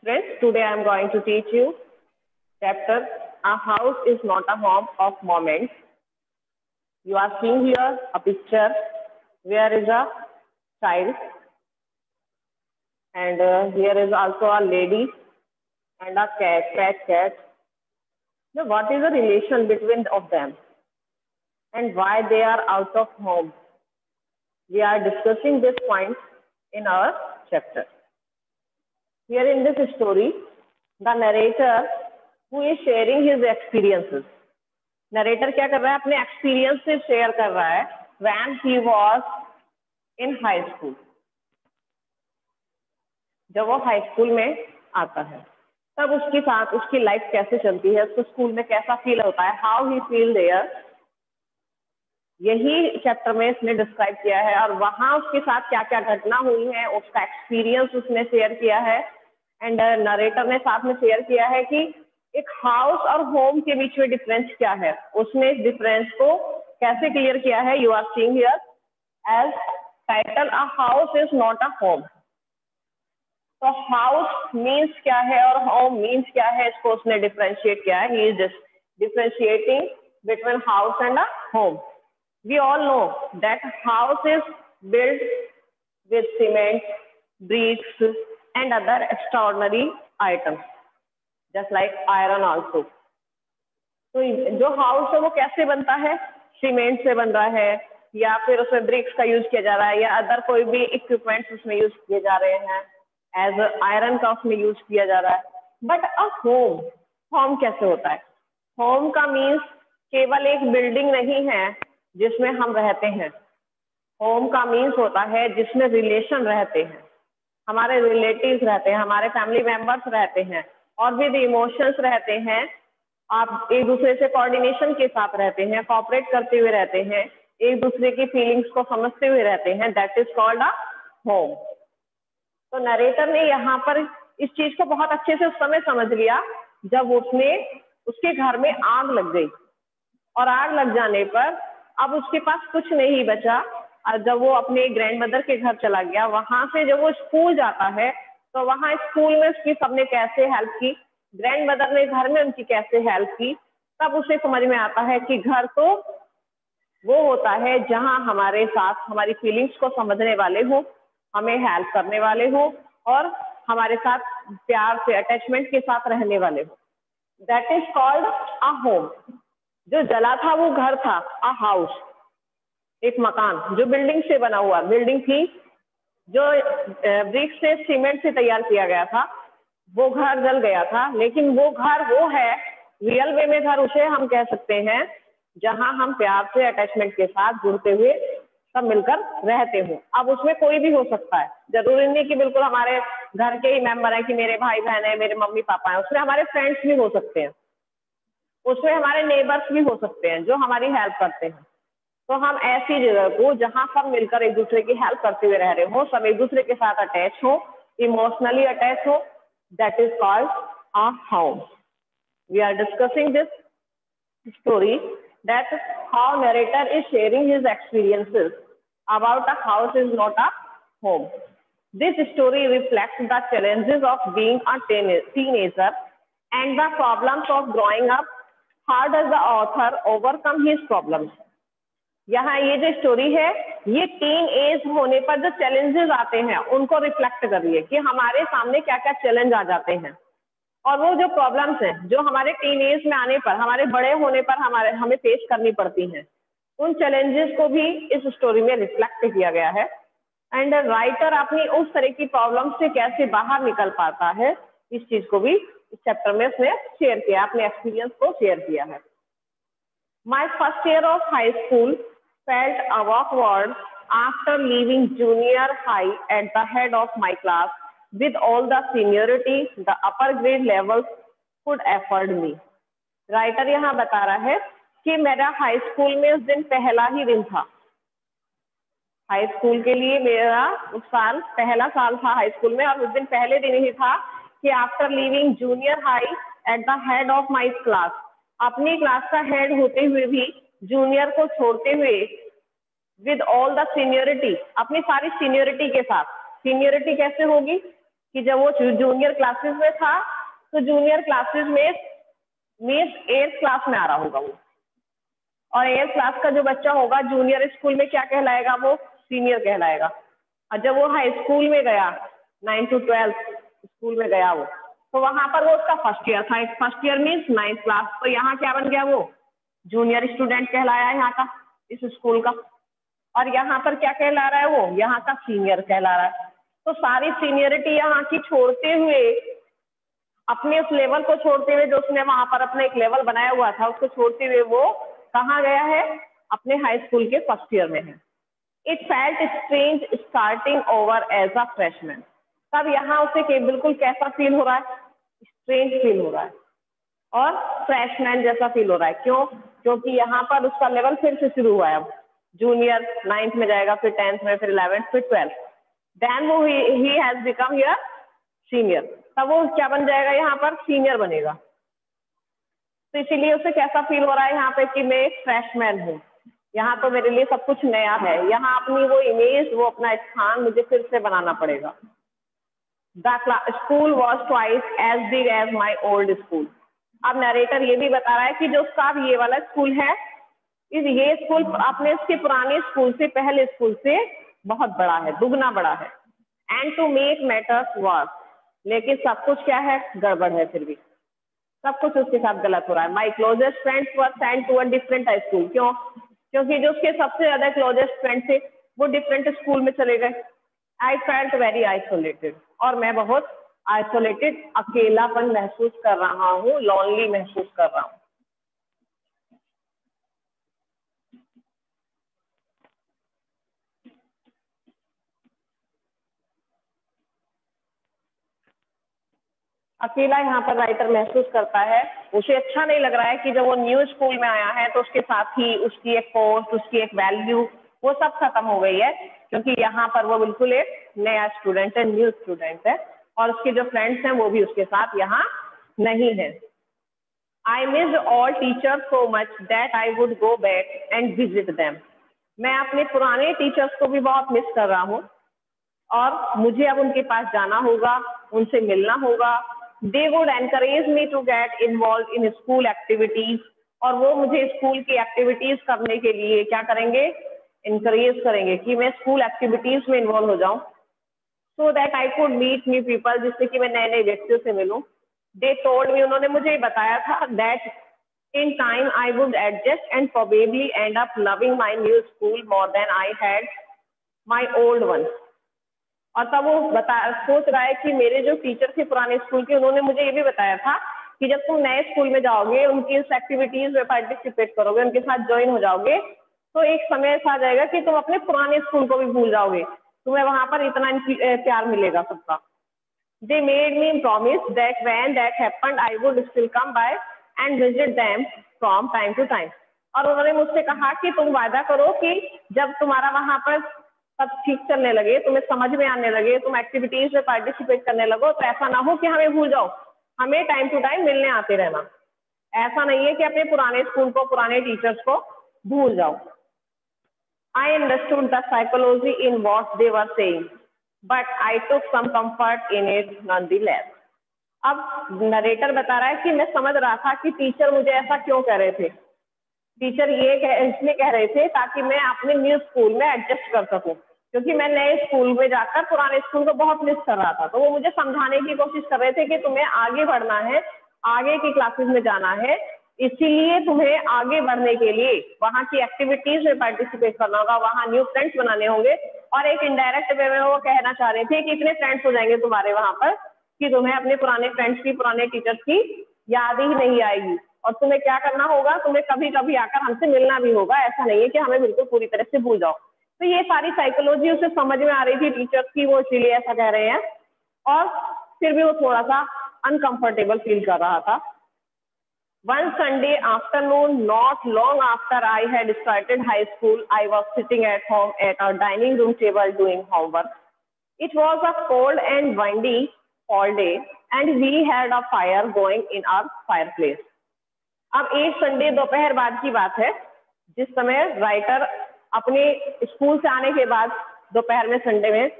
Friends, today I am going to teach you chapter A House is Not a Home of Moments. You are seeing here a picture where is a child and here is also a lady and a cat. Now, what is the relation between of them and why they are out of home? We are discussing this point in our chapter. Here in this story, the narrator who is sharing his experiences. Narrator क्या कर रहा है? अपने experience से share कर रहा है. When he was in high school. जब वो हाई स्कूल में आता है तब उसके साथ उसकी लाइफ कैसे चलती है, उसको स्कूल में कैसा फील होता है, हाउ ही फील देयर, यही चैप्टर में इसने डिस्क्राइब किया है. और वहां उसके साथ क्या क्या घटना हुई है, उसका एक्सपीरियंस उसने शेयर किया है. एंड नरेटर ने साथ में शेयर किया है कि एक हाउस और होम के बीच में डिफरेंस क्या है. उसने इस डिफरेंस को कैसे क्लियर किया है. You are seeing here as title a house is not a home. तो हाउस मीन्स क्या है और होम मीन्स क्या है, इसको उसने डिफरेंशिएट किया है. He is differentiating between house and a home. We all know that house is built with cement, bricks, and other extraordinary items, just like iron also. तो जो हाउस है वो कैसे बनता है, सीमेंट से बन रहा है या फिर उसमें ब्रिक्स का यूज किया जा रहा है या अदर कोई भी इक्विपमेंट्स उसमें यूज किए जा रहे हैं, एज आयरन का उसमें यूज किया जा रहा है. बट अ होम कैसे होता है? होम का मीन्स केवल एक बिल्डिंग नहीं है जिसमें हम रहते हैं. होम का मीन्स होता है जिसमें रिलेशन रहते हैं, हमारे रिलेटिव्स रहते हैं, हमारे फैमिली मेंबर्स रहते हैं और विद इमोशंस रहते हैं. आप एक दूसरे से कोऑर्डिनेशन के साथ रहते हैं, कोऑपरेट करते हुए रहते हैं, एक दूसरे की फीलिंग्स को समझते हुए रहते हैं. That is called a home. तो नरेटर ने यहाँ पर इस चीज को बहुत अच्छे से उस समय समझ लिया जब उसके घर में आग लग गई. और आग लग जाने पर अब उसके पास कुछ नहीं बचा. और जब वो अपने ग्रैंड मदर के घर चला गया, वहां से जब वो स्कूल जाता है तो वहां स्कूल में उसकी सबने कैसे हेल्प की, ग्रैंड मदर ने घर में उनकी कैसे हेल्प की, तब उसे समझ में आता है कि घर तो वो होता है जहां हमारे साथ हमारी फीलिंग्स को समझने वाले हो, हमें हेल्प करने वाले हो और हमारे साथ प्यार से अटैचमेंट के साथ रहने वाले हो. That is called a home. जो जला था वो घर था, अ हाउस, एक मकान जो बिल्डिंग से बना हुआ बिल्डिंग थी, जो ब्रिक से सीमेंट से तैयार किया गया था. वो घर जल गया था, लेकिन वो घर वो है रियल वे में घर उसे हम कह सकते हैं जहां हम प्यार से अटैचमेंट के साथ जुड़ते हुए सब मिलकर रहते हो. अब उसमें कोई भी हो सकता है, जरूरी नहीं कि बिल्कुल हमारे घर के ही मेंबर है कि मेरे भाई बहन है, मेरे मम्मी पापा है. उसमें हमारे फ्रेंड्स भी हो सकते हैं, उसमें हमारे नेबर्स भी हो सकते हैं जो हमारी हेल्प करते हैं. तो हम ऐसी जगह को जहां सब मिलकर एक दूसरे की हेल्प करते हुए रह रहे हो, सब एक दूसरे के साथ अटैच हो, इमोशनली अटैच हो, that is called a home. We are discussing this story that how narrator is sharing his experiences about a house is not a home. This story reflects the challenges of being a teenager and the problems of growing up. How does the author overcome his problems? यहाँ ये जो story है ये teen age होने पर जो challenges आते हैं उनको रिफ्लेक्ट कर रही है कि हमारे सामने क्या क्या चैलेंज आ जाते हैं और वो जो प्रॉब्लम्स हैं जो हमारे टीन एज में आने पर, हमारे बड़े होने पर हमें फेस करनी पड़ती हैं, उन चैलेंजेस को भी इस स्टोरी में रिफ्लेक्ट किया गया है. एंड राइटर अपनी उस तरह की प्रॉब्लम से कैसे बाहर निकल पाता है, इस चीज को भी इस चैप्टर में उसने शेयर किया, अपने एक्सपीरियंस को शेयर किया है. My first year of high school felt awkward after leaving junior high at the head of my class with all the seniority the upper grade levels could afford me. Writer यहाँ बता रहा है कि मेरा high school में उस दिन पहला ही दिन था. हाई स्कूल के लिए मेरा उस साल पहला साल था हाई स्कूल में और उस दिन पहले दिन ही था कि after living junior high at the head of my class, अपनी क्लास का हेड होते हुए भी जूनियर को छोड़ते हुए विद ऑल द सीनियरिटी, अपनी सारी सीनियरिटी के साथ. सीनियरिटी कैसे होगी? कि जब वो जूनियर क्लासेस में था तो जूनियर क्लासेस में मीन्स 8th क्लास में आ रहा होगा वो, और 8th क्लास का जो बच्चा होगा जूनियर स्कूल में क्या कहलाएगा, वो सीनियर कहलाएगा। और जब वो हाई स्कूल में गया 9 to 12 स्कूल में गया वो, तो वहां पर वो उसका फर्स्ट ईयर था, first year means 9th class, तो यहाँ क्या बन गया, वो जूनियर स्टूडेंट कहलाया यहाँ का, इस स्कूल का। और यहाँ पर क्या कहला रहा है, वो यहाँ का सीनियर कहला रहा है। तो सारी सीनियरिटी यहाँ की छोड़ते हुए, अपने उस लेवल को छोड़ते हुए, जो उसने वहां पर अपना एक लेवल बनाया हुआ था उसको छोड़ते हुए वो कहाँ गया है, अपने हाई स्कूल के फर्स्ट ईयर में है। It felt strange starting over as a freshman. तब यहाँ उसे बिल्कुल कैसा फील हो रहा है, स्ट्रेंज फील हो रहा है और फ्रेशमैन जैसा फील हो रहा है। क्यों? क्योंकि यहाँ पर उसका लेवल फिर से शुरू हुआ है। अब जूनियर 9th में जाएगा, फिर 10th में, फिर 11th, फिर 12th, देन वो he has become here senior. तब वो क्या बन जाएगा, यहाँ पर सीनियर बनेगा। तो इसीलिए उसे कैसा फील हो रहा है यहाँ पे कि मैं एक फ्रेशमैन हूँ, यहाँ तो मेरे लिए सब कुछ नया है, यहाँ अपनी वो इमेज, वो अपना स्थान मुझे फिर से बनाना पड़ेगा। The school was twice as big as my old school. अब नरेटर ये भी बता रहा है कि जो उसका ये वाला स्कूल है, ये स्कूल अपने उसके पुराने स्कूल से, पहले स्कूल से बहुत बड़ा है, दुगना बड़ा है। And to make matters worse, लेकिन सब कुछ क्या है, गड़बड़ है, फिर भी सब कुछ उसके साथ गलत हो रहा है। My closest friends were sent to a different high school. क्यों? क्योंकि जो उसके सबसे ज्यादा क्लोजेस्ट फ्रेंड थे वो डिफरेंट स्कूल में चले गए। आई फेल्ट वेरी आइसोलेटेड, और मैं बहुत आइसोलेटेड, अकेलापन महसूस कर रहा हूँ, लॉनली महसूस कर रहा हूँ। अकेला यहाँ पर राइटर महसूस करता है। उसे अच्छा नहीं लग रहा है कि जब वो न्यू स्कूल में आया है तो उसके साथ ही उसकी एक पोस्ट, उसकी एक वैल्यू, वो सब खत्म हो गई है, क्योंकि यहाँ पर वो बिल्कुल एक नया स्टूडेंट है, न्यू स्टूडेंट है, और उसके जो फ्रेंड्स हैं वो भी उसके साथ यहाँ नहीं है। I missed all teachers so much that I would go back and visit them. मैं अपने पुराने टीचर्स को भी बहुत मिस कर रहा हूँ और मुझे अब उनके पास जाना होगा, उनसे मिलना होगा। They would encourage me to get involve in school activities, और वो मुझे स्कूल की एक्टिविटीज करने के लिए क्या करेंगे, इनकरेज करेंगे कि मैं स्कूल एक्टिविटीज में इन्वॉल्व हो जाऊं, so that I could meet new people, जिससे कि मैं नए नए व्यक्तियों से मिलूं। दे टोल्ड मी, उन्होंने मुझे बताया था, that in time I would adjust and probably end up loving my new school more than I had my old one. और तब वो सोच रहा है कि मेरे जो टीचर थे पुराने स्कूल के, उन्होंने मुझे ये भी बताया था कि जब तुम नए स्कूल में जाओगे, उनकी इस एक्टिविटीज में पार्टिसिपेट करोगे, उनके साथ ज्वाइन हो जाओगे, तो एक समय ऐसा आ जाएगा कि तुम अपने पुराने स्कूल को भी भूल जाओगे, तुम्हें वहां पर इतना प्यार मिलेगा सबका। They made me promise that when that happened I would still come by and visit them from time to time. और उन्होंने मुझसे कहा कि तुम वादा करो कि जब तुम्हारा वहां पर सब ठीक चलने लगे, तुम्हें समझ में आने लगे, तुम एक्टिविटीज में पार्टिसिपेट करने लगो, तो ऐसा ना हो कि हमें भूल जाओ, हमें टाइम टू टाइम मिलने आते रहना। ऐसा नहीं है कि अपने पुराने स्कूल को, पुराने टीचर्स को भूल जाओ। I understood the psychology in what they were saying, but I took some comfort in it nonetheless. अब नरेटर बता रहा है कि मैं समझ रहा था कि टीचर मुझे ऐसा क्यों कह रहे थे। टीचर इसलिए कह रहे थे ताकि मैं अपने न्यू स्कूल में एडजस्ट कर सकूं, क्योंकि मैं नए स्कूल में जाकर पुराने स्कूल को बहुत मिस कर रहा था। तो वो मुझे समझाने की कोशिश कर रहे थे कि तुम्हें आगे बढ़ना है, आगे की क्लासेस में जाना है, इसीलिए तुम्हें आगे बढ़ने के लिए वहाँ की एक्टिविटीज में पार्टिसिपेट करना होगा, वहाँ न्यू फ्रेंड्स बनाने होंगे। और एक इनडायरेक्ट वे में वो कहना चाह रहे थे कि इतने फ्रेंड्स हो जाएंगे तुम्हारे वहाँ पर कि तुम्हें अपने पुराने फ्रेंड्स की, पुराने टीचर्स की याद ही नहीं आएगी, और तुम्हें क्या करना होगा, तुम्हें कभी कभी आकर हमसे मिलना भी होगा, ऐसा नहीं है कि हमें बिल्कुल पूरी तरह से भूल जाओ। तो ये सारी साइकोलॉजी उसे समझ में आ रही थी टीचर्स की, वो इसीलिए ऐसा कह रहे हैं। और फिर भी वो थोड़ा सा अनकंफर्टेबल फील कर रहा था। One Sunday afternoon, not long after I had started high school, I was sitting at home at our dining room table doing homework. It was a cold and windy fall day, and we had a fire going in our fireplace. अब एक Sunday दोपहर बाद की बात है, जिस समय writer अपने स्कूल से आने के बाद दोपहर में, संडे में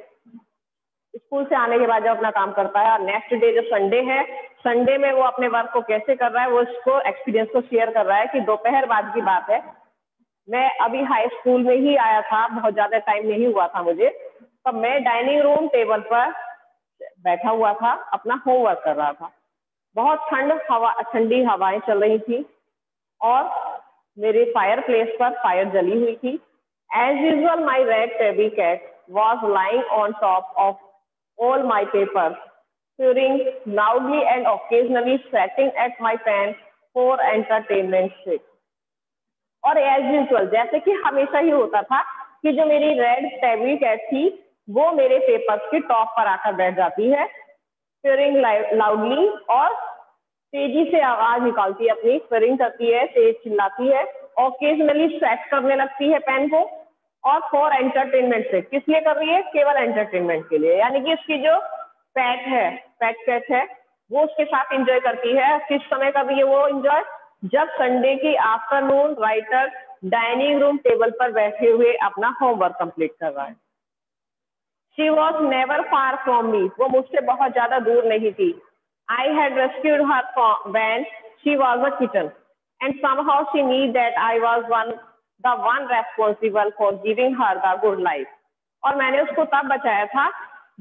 स्कूल से आने के बाद जब अपना काम करता है, और नेक्स्ट डे जो संडे है, संडे में वो अपने वर्क को कैसे कर रहा है, वो उसको एक्सपीरियंस को शेयर कर रहा है कि दोपहर बाद की बात है, मैं अभी हाई स्कूल में ही आया था, बहुत ज्यादा टाइम नहीं हुआ था मुझे, तब मैं डाइनिंग रूम टेबल पर बैठा हुआ था, अपना होमवर्क कर रहा था। बहुत ठंडी हवाएं चल रही थी और मेरे फायर प्लेस पर फायर जली हुई थी। As usual my red tabby cat was lying on top of all my paper, purring loudly and occasionally scratching at my pen for entertainment sake. और एज यूजुअल, जैसे कि हमेशा ही होता था कि जो मेरी रेड टेबी कैट थी वो मेरे पेपर्स की टॉप पर आकर बैठ जाती है, purring लाउडली, और तेजी से आवाज निकालती है, अपनी purring करती है, तेज चिल्लाती है, ओकेजनली स्क्रैच करने लगती है पेन को, और फॉर एंटरटेनमेंट से, किस लिए कर रही है, केवल एंटरटेनमेंट के लिए, यानी कि उसकी जो पेट कैट है वो उसके साथ एंजॉय करती है। किस समय कर रही है वो एंजॉय, जब संडे की afternoon writer dining room table पर बैठे हुए अपना होमवर्क कंप्लीट कर रहा है। She was never far from me, वो मुझसे बहुत ज्यादा दूर नहीं थी। I had rescued her when she was a kitten and somehow she knew that I was the one responsible for giving her the good life. और मैंने उसको तब बचाया था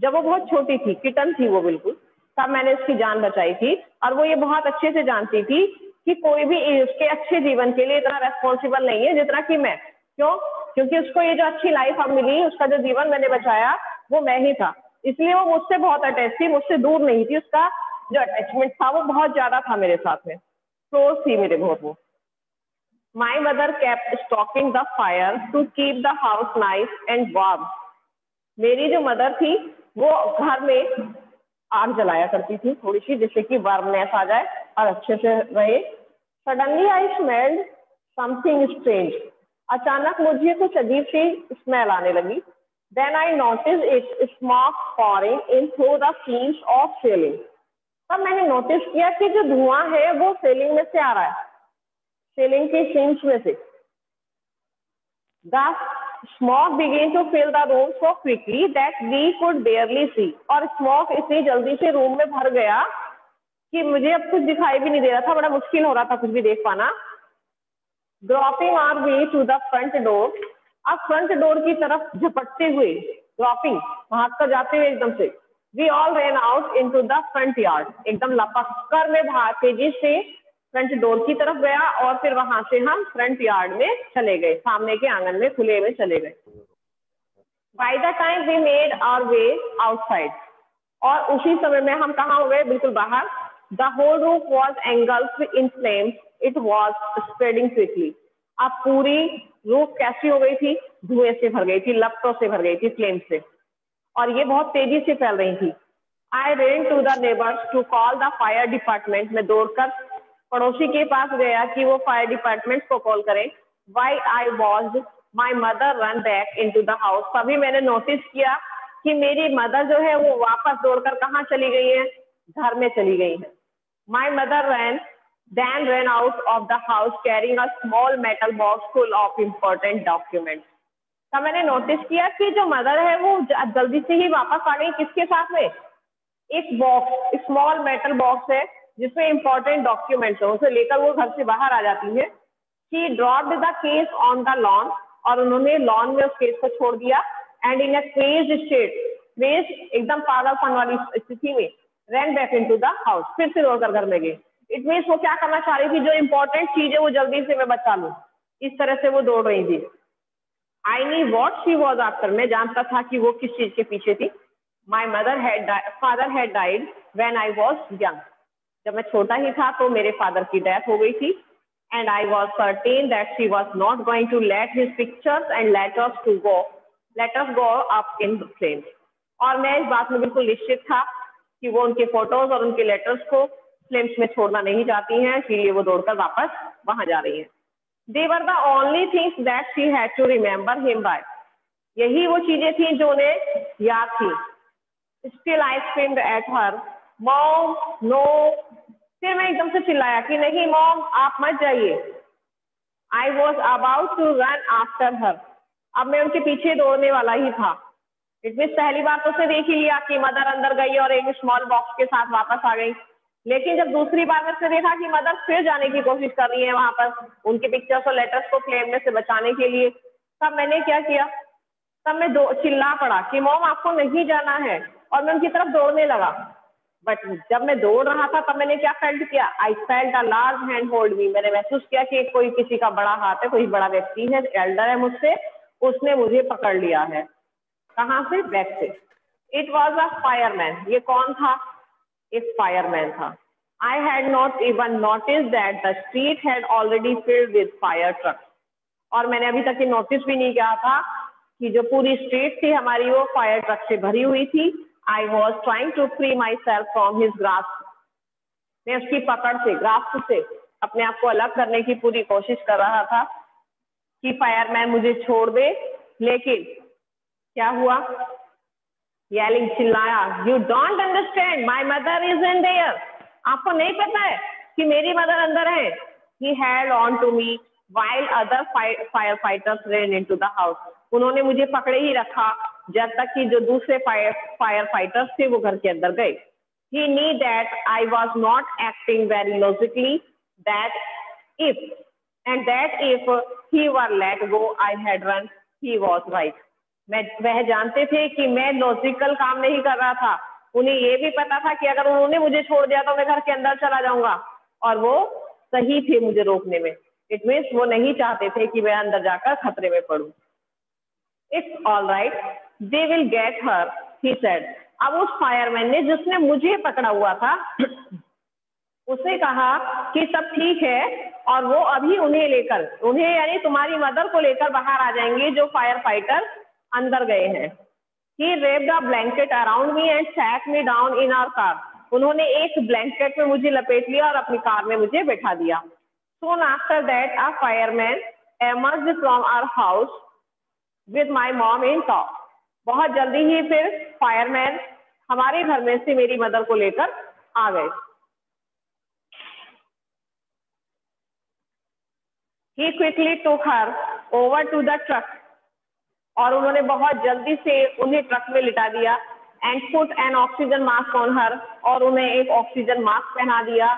जब वो बहुत छोटी थी, किटन थी वो बिल्कुल, तब मैंने उसकी जान बचाई थी। और वो ये बहुत अच्छे से जानती थी कि कोई भी उसके अच्छे जीवन के लिए इतना रेस्पॉन्सिबल नहीं है जितना कि मैं। क्यों? क्योंकि उसको ये जो अच्छी लाइफ अब मिली, उसका जो जीवन मैंने बचाया वो मैं ही था, इसलिए वो मुझसे बहुत अटैच थी, मुझसे दूर नहीं थी। उसका जो अटैचमेंट था वो बहुत ज्यादा था मेरे साथ में, क्लोज थी मेरे बहुत वो। My mother kept stoking the fire to keep the house nice and warm. मेरी जो मदर थी वो घर में आग जलाया करती थी थोड़ी सी, जिससे कि वार्मनेस आ जाए और अच्छे से रहे। Suddenly I smelled something strange. अचानक मुझे कुछ अजीब सी स्मेल आने लगी। Then I notice it smoke pouring in through the flames of ceiling. तब मैंने नोटिस किया कि जो धुआं है वो सेलिंग में से आ रहा है, सेलिंग की फ्लेम्स में से। The smoke began to fill the room so quickly that we could barely see. और स्मोक इतनी जल्दी से रूम में भर गया कि मुझे अब कुछ दिखाई भी नहीं दे रहा था, बड़ा मुश्किल हो रहा था कुछ भी देख पाना। Dropping our way to the front door, अब फ्रंट डोर की तरफ झपटते हुए, ड्रॉपिंग भाग कर जाते हुए एकदम से, we all ran out into the front yard, एकदम लपक कर मैं भाग तेजी से फ्रंट डोर की तरफ गया और फिर वहां से हम फ्रंट यार्ड में चले गए, सामने के आंगन में खुले में चले गए। By the time we made our way outside, और उसी समय में हम कहाँ हो गए, बिल्कुल बाहर। The whole roof was engulfed in flames, it was spreading quickly. अब पूरी रूफ कैसी हो गई थी, धुएं से भर गई थी, लपटों से भर गई थी, फ्लेम से, और ये बहुत तेजी से फैल रही थी। I ran to the neighbours to call the fire department, मैं दौड़कर पड़ोसी के पास गया कि वो फायर डिपार्टमेंट को कॉल करें। While I was my mother ran back in to the house, तभी मैंने नोटिस किया कि मेरी मदर जो है वो वापस दौड़कर कहाँ चली गई है, घर में चली गई है। My mother then ran out of the house carrying a small metal box full of important documents. तब मैंने नोटिस किया कि जो मदर है वो जल्दी से ही वापस आ गई, किसके साथ में, एक बॉक्स, स्मॉल मेटल बॉक्स है जिसमें इंपॉर्टेंट डॉक्यूमेंट्स है, उसे लेकर वो घर से बाहर आ जाती है। She dropped the case on the lawn, और उन्होंने लॉन में उस केस को छोड़ दिया। And in a crazed state, craze एकदम पागलपन वाली स्थिति में, ran back into the house, फिर से दौड़कर घर में गई। इट मीन्स वो क्या करना चाह रही थी, जो इंपॉर्टेंट चीज है वो जल्दी से मैं बचा लूं, इस तरह से वो दौड़ रही थी। आई नी वॉट शी वॉज आफ्टर, मैं जानता था कि वो किस चीज के पीछे थी। My father had died when I was young, जब मैं छोटा ही था तो मेरे फादर की डेथ हो गई थी। And I was certain that she was not going to let his pictures and letters go up in flames, और मैं इस बात में बिल्कुल निश्चित था कि वो उनके फोटोज और उनके लेटर्स को फ्लेम्स में छोड़ना नहीं चाहती हैं, इसलिए वो दौड़कर वापस वहां जा रही हैं। They were the only things that she had to remember him by. यही वो चीजें थी जो उन्हें याद थी। Still I screamed at her, Mom, no. फिर मैं एकदम से चिल्लाया कि नहीं मॉम, आप मत जाइए। I was about to run after her. अब मैं उनके पीछे दौड़ने वाला ही था। इट मीन्स पहली बार तो उसे देख ही लिया कि मदर अंदर गई और एक स्मॉल बॉक्स के साथ वापस आ गई, लेकिन जब दूसरी बार में उसने देखा कि मदर फिर जाने की कोशिश कर रही है वहां पर उनके पिक्चर्स और लेटर्स को फ्लेम से बचाने के लिए, तब मैंने क्या किया, तब मैं चिल्ला पड़ा कि मॉम आपको नहीं जाना है, और मैं उनकी तरफ दौड़ने लगा। बट जब मैं दौड़ रहा था तब मैंने क्या फेल्ट किया, I felt a large hand hold me, मैंने महसूस किया कि कोई किसी का बड़ा हाथ है, कोई बड़ा व्यक्ति है, एल्डर है मुझसे, उसने मुझे पकड़ लिया है। कहाँ से? बैक से। It was a fireman. ये कौन था? एक फायरमैन था। I had not even notice that the street had already filled with fire truck, और मैंने अभी तक ये नोटिस भी नहीं किया था कि जो पूरी स्ट्रीट थी हमारी वो फायर ट्रक से भरी हुई थी। I was trying to free my self from his grasp, मैं उसकी पकड़ से, ग्रास्प से अपने आप को अलग करने की पूरी कोशिश कर रहा था कि फायरमैन मुझे छोड़ दे, लेकिन क्या हुआ? येलिंग, चिल्लाया, you don't understand, my mother is in there, आपको नहीं पता है कि मेरी मदर अंदर है। He had on to me while other firefighters ran into the house, उन्होंने मुझे पकड़े ही रखा जब तक कि जो दूसरे फायर फाइटर्स थे वो घर के अंदर गए। He knew that I was not acting very logically, that if he were let go I had run, he was right. वह जानते थे कि मैं लॉजिकल काम नहीं कर रहा था, उन्हें ये भी पता था कि अगर उन्होंने मुझे छोड़ दिया तो मैं घर के अंदर चला जाऊंगा, और वो सही थे मुझे रोकने में। इट मीन्स वो नहीं चाहते थे कि मैं अंदर जाकर खतरे में पड़ूं। It's all right, they will get her, he said. अब उस फायरमैन ने जिसने मुझे पकड़ा हुआ था उसने कहा कि सब ठीक है, और वो अभी उन्हें यानी तुम्हारी मदर को लेकर बाहर आ जाएंगे जो फायर फाइटर अंदर गए हैं। He wrapped a blanket around me and sat me down in our car. उन्होंने एक ब्लैंकेट में मुझे लपेट लिया और अपनी कार में मुझे बैठा दिया। Soon after that, a fireman emerged from our house with my mom in tow. बहुत जल्दी ही फिर फायरमैन हमारे घर में से मेरी मदर को लेकर आ गए। He quickly took her over to the truck. और उन्होंने बहुत जल्दी से उन्हें ट्रक में लिटा दिया। And put an oxygen mask on her, और उन्हें एक ऑक्सीजन मास्क पहना दिया।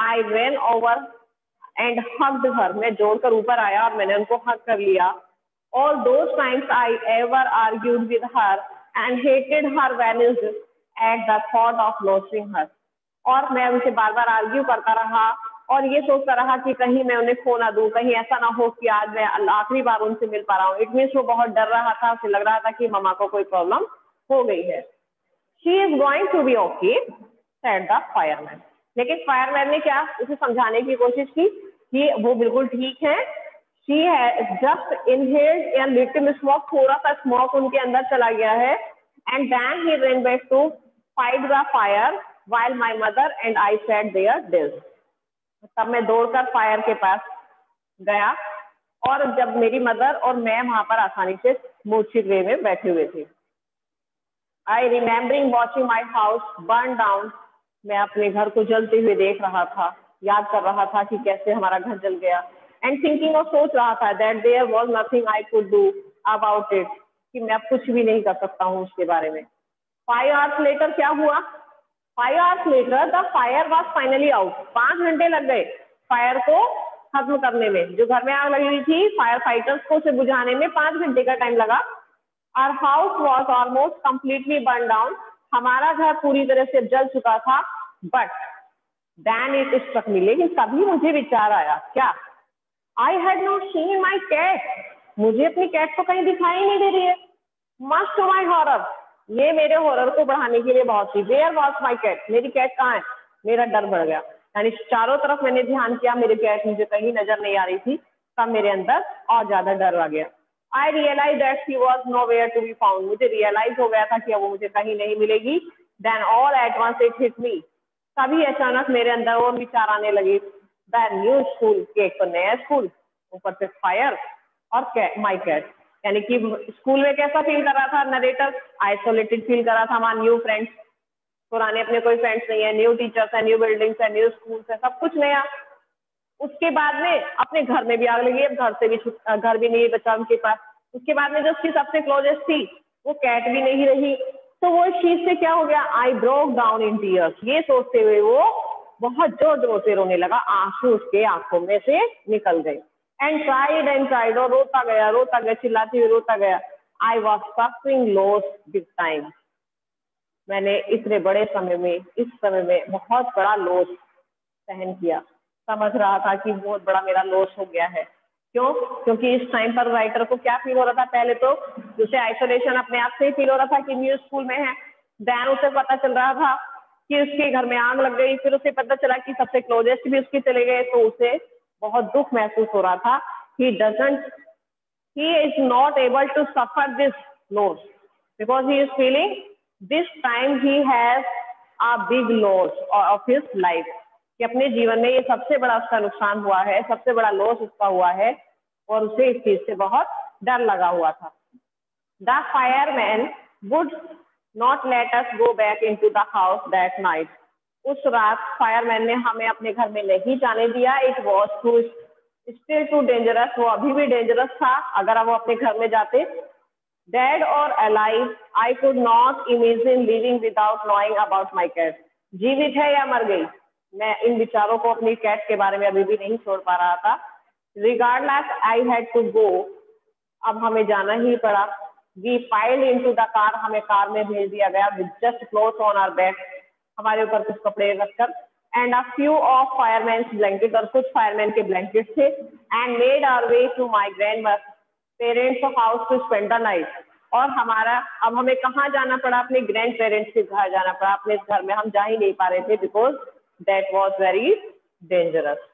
आई ran ओवर एंड हग्ड हर, मैं जोड़कर ऊपर आया और मैंने उनको हग कर लिया। All those times I ever argued with her and hated her vanished at the thought of losing her, और मैं उनसे बार बार आर्ग्यू करता रहा और ये सोचता रहा कि कहीं मैं उन्हें खो ना दूं, कहीं ऐसा ना हो कि आज मैं आखिरी बार उनसे मिल पा रहा हूँ। इट मीन्स वो बहुत डर रहा था, उसे लग रहा था कि मम्मा को कोई प्रॉब्लम हो गई है। She is going to be okay, said the fireman. लेकिन फायरमैन ने क्या उसे समझाने की कोशिश की कि वो बिल्कुल ठीक है। She has just inhaled a little smoke, थोड़ा सा स्मोक उनके अंदर चला गया है। And then he ran back to fight the fire while my mother and I sat there dead. तब मैं दौड़कर फायर के पास गया और जब मेरी मदर और मैं वहां पर आसानी से मूर्छित वे में बैठे हुए थे। I remembering watching my house burn down, मैं अपने घर को जलते हुए देख रहा था, याद कर रहा था कि कैसे हमारा घर जल गया। एंड थिंकिंग, और सोच रहा था that there was nothing I could do about it, कि मैं अब कुछ भी नहीं कर सकता हूँ उसके बारे में। 5 hours लेटर क्या हुआ? 5 hours later the fire was finally out. 5 घंटे लग गए फायर को खत्म करने में। जो घर में आग लगी हुई थी फायर फाइटर्स को उसे बुझाने में 5 घंटे का टाइम लगा। Our house was almost completely burned down. हमारा घर पूरी तरह से जल चुका था। But then it struck me, लेकिन तभी मुझे विचार आया, क्या? I had not seen my cat. मुझे अपनी कैट तो कहीं दिखाई नहीं दे रही है। Much to my horror, ये मेरे हॉरर को बढ़ाने के लिए बहुत थी। Where was my cat? मेरी कैट कहाँ है? मेरा डर बढ़ गया, यानी चारों तरफ मैंने ध्यान किया, मेरी कैट मुझे कहीं नजर नहीं आ रही थी। तब मेरे अंदर और ज्यादा डर आ गया। I realized that she was nowhere to be found. मुझे रियलाइज हो गया था कि अब वो मुझे कहीं नहीं मिलेगी। Then all at once it hit me. तभी अचानक मेरे अंदर और विचार आने लगे। The new school, कि एक तो नया स्कूल, ऊपर से फायर और माई कैट, यानी कि स्कूल में कैसा फील कर रहा था नरेटर? आइसोलेटेड फील कर रहा था। हमारा न्यू फ्रेंड्स, पुराने अपने कोई फ्रेंड्स नहीं है, न्यू टीचर्स है, न्यू बिल्डिंग्स है, न्यू स्कूल्स है, सब कुछ नया। उसके बाद में अपने घर में भी आग लगी, अब घर से भी घर भी नहीं बचा उनके पास। उसके बाद में जो उसकी सबसे क्लोजेस्ट थी वो कैट भी नहीं रही। तो वो इस चीज से क्या हो गया, I broke down in tears, ये सोचते हुए वो बहुत जोर जोर से रोने लगा, आंसू उसके आंखों में से निकल गए। एंड ट्राइड, और रोता गया, चिल्लाते हुए रोता गया। I was suffering loss big time, मैंने इतने बड़े समय में, इस समय में बहुत बड़ा लॉस सहन किया। समझ रहा था कि बहुत बड़ा मेरा लॉस हो गया है। क्यों? क्योंकि इस टाइम पर राइटर को क्या फील हो रहा था, पहले तो उसे आइसोलेशन अपने आप से ही फील हो रहा था कि न्यू स्कूल में है। देन उसे पता चल रहा था कि उसके घर में आग लग गई, फिर उसे पता चला कि सबसे क्लोजेस्ट भी उसके चले गए, तो उसे बहुत दुख महसूस हो रहा था। he is not able to suffer this loss because he is feeling this time he has a big loss of his life, कि अपने जीवन में ये सबसे बड़ा उसका नुकसान हुआ है, सबसे बड़ा लॉस उसका हुआ है, और उसे इस चीज से बहुत डर लगा हुआ था। The fireman would not let us go back into the house that night. उस रात फायरमैन ने हमें अपने घर में नहीं जाने दिया। It was too still too dangerous, वो अभी भी डेंजरस था अगर वो अपने घर में जाते। डेड और alive, I could not imagine living without knowing about my cat, जीवित है या मर गई, मैं इन विचारों को अपनी कैट के बारे में अभी भी नहीं छोड़ पा रहा था। Regardless I had to go, अब हमें जाना ही पड़ा। We piled into the car, हमें कार में भेज दिया गया with just clothes on our back, हमारे ऊपर कुछ कपड़े रखकर, and a few of fireman blanket, और कुछ फायरमैन के ब्लैंकेट थे। And made our way to my grandparents of house to spend the night, और हमारा अब हमें कहाँ जाना पड़ा, अपने ग्रैंड पेरेंट्स के घर जाना पड़ा। अपने घर में हम जा ही नहीं पा रहे थे because that was very dangerous.